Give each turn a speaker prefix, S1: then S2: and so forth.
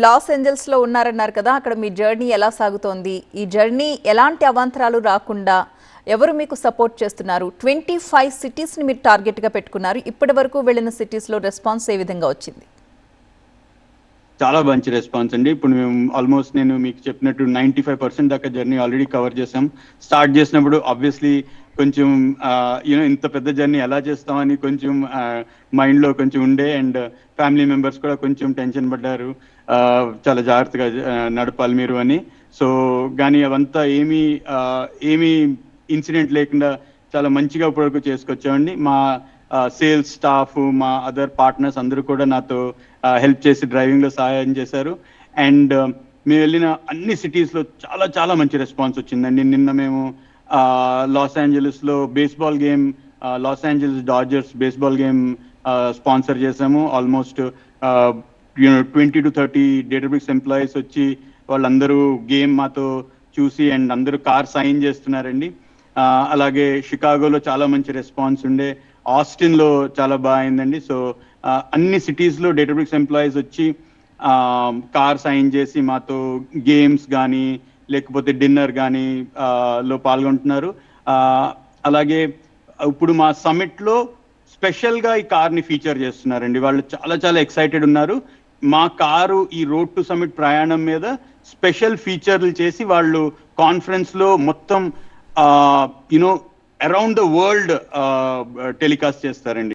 S1: Los Angeles లో ఉన్నారన్నారు కదా, అక్కడ మీ జర్నీ ఎలా సాగుతోంది? ఈ జర్నీ ఎలాంటి అవాంతరాలు రాకుండా ఎవరు మీకు సపోర్ట్ చేస్తున్నారు? 25 సిటీస్ ని మీరు టార్గెట్ గా పెట్టుకున్నారు. ఇప్పటి వరకు వెళ్ళిన సిటీస్ లో రెస్పాన్స్ ఏ విధంగా వచ్చింది?
S2: చాలా మంచి రెస్పాన్స్ అండి. ఇప్పుడు మేము ఆల్మోస్ట్ నేను మీకు చెప్పినట్టు 95% దాకా జర్నీ ఆల్రెడీ కవర్ చేసాం. స్టార్ట్ చేసినప్పుడు ఆబ్వియస్లీ కొంచెం ఇంత పెద్ద జర్నీ ఎలా చేస్తామని కొంచెం మైండ్లో కొంచెం ఉండే, అండ్ ఫ్యామిలీ మెంబర్స్ కూడా కొంచెం టెన్షన్ పడ్డారు, చాలా జాగ్రత్తగా నడపాలి మీరు అని. సో కానీ అవంతా ఏమీ ఇన్సిడెంట్ లేకుండా చాలా మంచిగా ఇప్పటివరకు చేసుకొచ్చామండి. మా సేల్స్ స్టాఫ్, మా అదర్ పార్ట్నర్స్ అందరూ కూడా నాతో హెల్ప్ చేసి డ్రైవింగ్లో సహాయం చేశారు. అండ్ మేము వెళ్ళిన అన్ని సిటీస్లో చాలా చాలా మంచి రెస్పాన్స్ వచ్చిందండి. నిన్న మేము లాస్ ఏంజలస్లో baseball game, Los Angeles Dodgers baseball game sponsor చేసాము. ఆల్మోస్ట్ 20 to 30 డేటాబ్రిక్స్ ఎంప్లాయీస్ వచ్చి వాళ్ళందరూ గేమ్ మాతో చూసి అండ్ అందరూ కార్ సైన్ చేస్తున్నారండి. అలాగే షికాగోలో చాలా మంచి రెస్పాన్స్ ఉండే, ఆస్టిన్లో చాలా బాగా అయిందండి. సో అన్ని సిటీస్లో డేటాబ్రిక్స్ ఎంప్లాయీస్ వచ్చి కార్ సైన్ చేసి మాతో గేమ్స్ కానీ లేకపోతే డిన్నర్ కానీ లో పాల్గొంటున్నారు. అలాగే ఇప్పుడు మా సమిట్లో స్పెషల్గా ఈ కార్ని ఫీచర్ చేస్తున్నారండి. వాళ్ళు చాలా చాలా ఎక్సైటెడ్ ఉన్నారు. మా కారు ఈ రోడ్ టు సమిట్ ప్రయాణం మీద స్పెషల్ ఫీచర్లు చేసి వాళ్ళు కాన్ఫరెన్స్లో మొత్తం అరౌండ్ ద వరల్డ్ టెలికాస్ట్ చేస్తారండి.